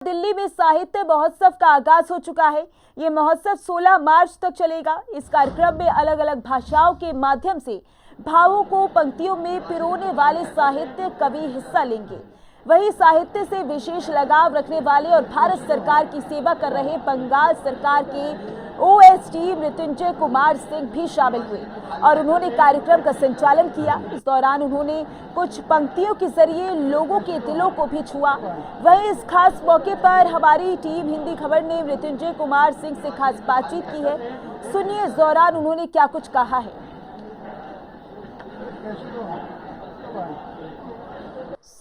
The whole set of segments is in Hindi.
दिल्ली में साहित्य महोत्सव का आगाज हो चुका है। ये महोत्सव 16 मार्च तक चलेगा। इस कार्यक्रम में अलग अलग भाषाओं के माध्यम से भावों को पंक्तियों में पिरोने वाले साहित्य कवि हिस्सा लेंगे। वहीं साहित्य से विशेष लगाव रखने वाले और भारत सरकार की सेवा कर रहे बंगाल सरकार के ओएसडी मृत्युंजय कुमार सिंह भी शामिल हुए और उन्होंने कार्यक्रम का संचालन किया। इस दौरान उन्होंने कुछ पंक्तियों के जरिए लोगों के दिलों को भी छुआ। वहीं इस खास मौके पर हमारी टीम हिंदी खबर ने मृत्युंजय कुमार सिंह से खास बातचीत की है। सुनिए इस दौरान उन्होंने क्या कुछ कहा है।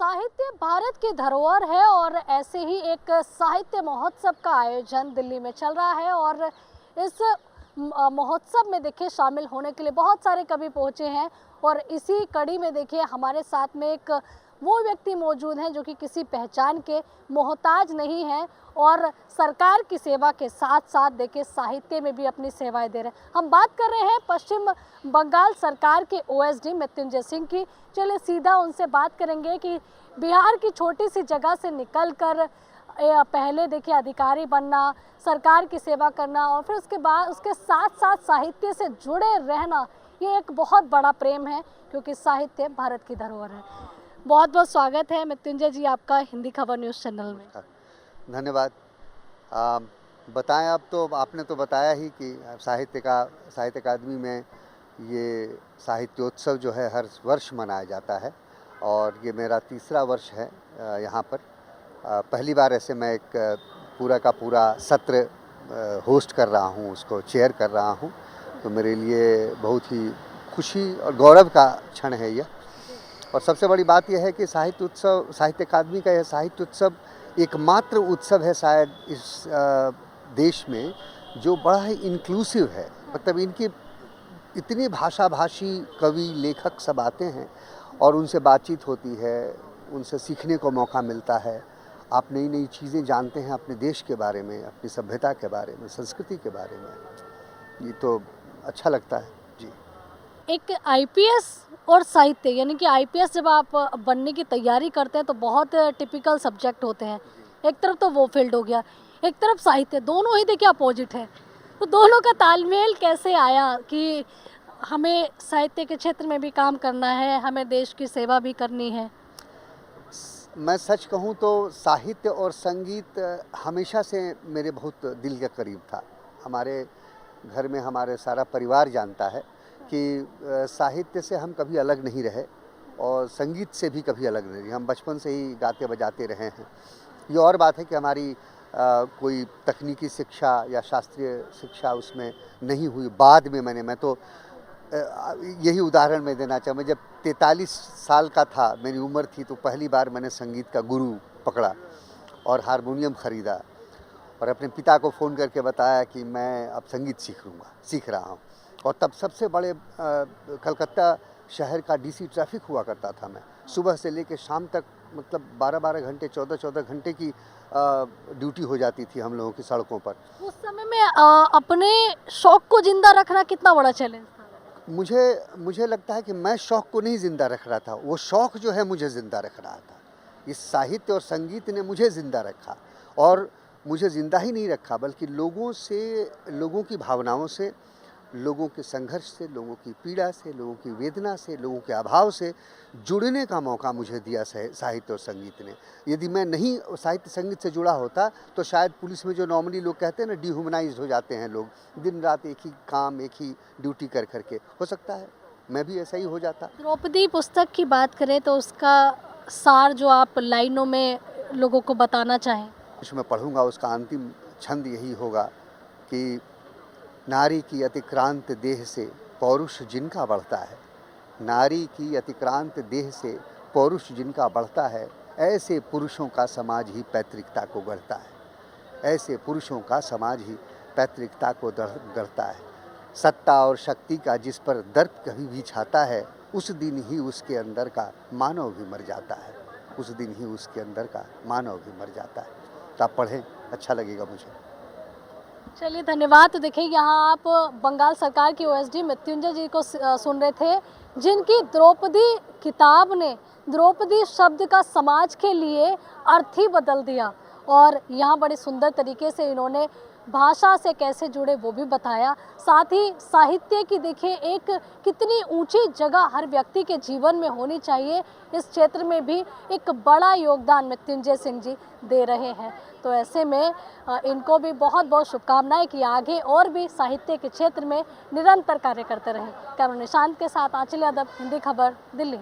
साहित्य भारत की धरोहर है और ऐसे ही एक साहित्य महोत्सव का आयोजन दिल्ली में चल रहा है और इस महोत्सव में देखिए शामिल होने के लिए बहुत सारे कवि पहुंचे हैं और इसी कड़ी में देखिए हमारे साथ में एक वो व्यक्ति मौजूद हैं जो कि किसी पहचान के मोहताज नहीं हैं और सरकार की सेवा के साथ साथ देखिए साहित्य में भी अपनी सेवाएं दे रहे हैं। हम बात कर रहे हैं पश्चिम बंगाल सरकार के ओएसडी मृत्युंजय सिंह की। चलिए सीधा उनसे बात करेंगे कि बिहार की छोटी सी जगह से निकलकर पहले देखिए अधिकारी बनना, सरकार की सेवा करना और फिर उसके बाद उसके साथ साथ साहित्य से जुड़े रहना, ये एक बहुत बड़ा प्रेम है क्योंकि साहित्य भारत की धरोहर है। बहुत बहुत स्वागत है मृत्युंजय जी आपका हिंदी खबर न्यूज़ चैनल में। धन्यवाद। बताएं, अब तो आपने तो बताया ही कि साहित्य अकादमी में ये साहित्योत्सव जो है हर वर्ष मनाया जाता है और ये मेरा तीसरा वर्ष है यहाँ पर। पहली बार ऐसे मैं एक पूरा का पूरा सत्र होस्ट कर रहा हूँ, उसको चेयर कर रहा हूँ, तो मेरे लिए बहुत ही खुशी और गौरव का क्षण है यह। और सबसे बड़ी बात यह है कि साहित्य अकादमी का यह साहित्य उत्सव एकमात्र उत्सव है शायद इस देश में जो बड़ा ही इंक्लूसिव है। मतलब इनकी इतनी भाषी कवि लेखक सब आते हैं और उनसे बातचीत होती है, उनसे सीखने को मौका मिलता है। आप नई नई चीज़ें जानते हैं अपने देश के बारे में, अपनी सभ्यता के बारे में, संस्कृति के बारे में। ये तो अच्छा लगता है जी। एक आईपीएस और साहित्य, यानी कि आईपीएस जब आप बनने की तैयारी करते हैं तो बहुत टिपिकल सब्जेक्ट होते हैं। एक तरफ तो वो फील्ड हो गया, एक तरफ साहित्य, दोनों ही देखिए अपोजिट है। तो दोनों का तालमेल कैसे आया कि हमें साहित्य के क्षेत्र में भी काम करना है, हमें देश की सेवा भी करनी है? मैं सच कहूँ तो साहित्य और संगीत हमेशा से मेरे बहुत दिल के करीब था। हमारे घर में हमारे सारा परिवार जानता है कि साहित्य से हम कभी अलग नहीं रहे और संगीत से भी कभी अलग नहीं रहे। हम बचपन से ही गाते बजाते रहे हैं। ये और बात है कि हमारी कोई तकनीकी शिक्षा या शास्त्रीय शिक्षा उसमें नहीं हुई। बाद में मैं तो यही उदाहरण मैं देना चाहूँ। मैं जब 43 साल का था, मेरी उम्र थी, तो पहली बार मैंने संगीत का गुरु पकड़ा और हारमोनियम ख़रीदा और अपने पिता को फ़ोन करके बताया कि मैं अब संगीत सीख रहा हूँ। और तब सबसे बड़े कलकत्ता शहर का डीसी ट्रैफिक हुआ करता था। मैं सुबह से लेकर शाम तक मतलब 12-12 घंटे 14-14 घंटे की ड्यूटी हो जाती थी हम लोगों की सड़कों पर। उस समय में अपने शौक को जिंदा रखना कितना बड़ा चैलेंज था? मुझे लगता है कि मैं शौक़ को नहीं ज़िंदा रख रहा था, वो शौक़ जो है मुझे ज़िंदा रख रहा था। इस साहित्य और संगीत ने मुझे ज़िंदा रखा और मुझे ज़िंदा ही नहीं रखा बल्कि लोगों की भावनाओं से, लोगों के संघर्ष से, लोगों की पीड़ा से, लोगों की वेदना से, लोगों के अभाव से जुड़ने का मौका मुझे दिया साहित्य और संगीत ने। यदि मैं नहीं साहित्य संगीत से जुड़ा होता तो शायद पुलिस में जो नॉर्मली लोग कहते हैं ना, डिह्यूमनाइज्ड हो जाते हैं लोग, दिन रात एक ही काम, एक ही ड्यूटी करके, हो सकता है मैं भी ऐसा ही हो जाता। द्रौपदी पुस्तक की बात करें तो उसका सार जो आप लाइनों में लोगों को बताना चाहें? उसमें पढ़ूंगा, उसका अंतिम छंद यही होगा कि नारी की अतिक्रांत देह से पौरुष जिनका बढ़ता है, नारी की अतिक्रांत देह से पौरुष जिनका बढ़ता है, ऐसे पुरुषों का समाज ही पैतृकता को गढ़ता है, ऐसे पुरुषों का समाज ही पैतृकता को गढ़ता है। सत्ता और शक्ति का जिस पर दर्द कभी भी छाता है, उस दिन ही उसके अंदर का मानव भी मर जाता है, उस दिन ही उसके अंदर का मानव भी मर जाता है। तो आप पढ़ें, अच्छा लगेगा मुझे। चलिए धन्यवाद। तो देखिए यहाँ आप बंगाल सरकार की ओएसडी मृत्युंजय जी को सुन रहे थे, जिनकी द्रौपदी किताब ने द्रौपदी शब्द का समाज के लिए अर्थ ही बदल दिया और यहाँ बड़े सुंदर तरीके से इन्होंने भाषा से कैसे जुड़े वो भी बताया। साथ ही साहित्य की देखिए एक कितनी ऊंची जगह हर व्यक्ति के जीवन में होनी चाहिए, इस क्षेत्र में भी एक बड़ा योगदान मृत्युंजय सिंह जी दे रहे हैं। तो ऐसे में इनको भी बहुत बहुत शुभकामनाएं कि आगे और भी साहित्य के क्षेत्र में निरंतर कार्य करते रहें। कैमरा निशांत के साथ आंचल यादव, हिंदी खबर, दिल्ली।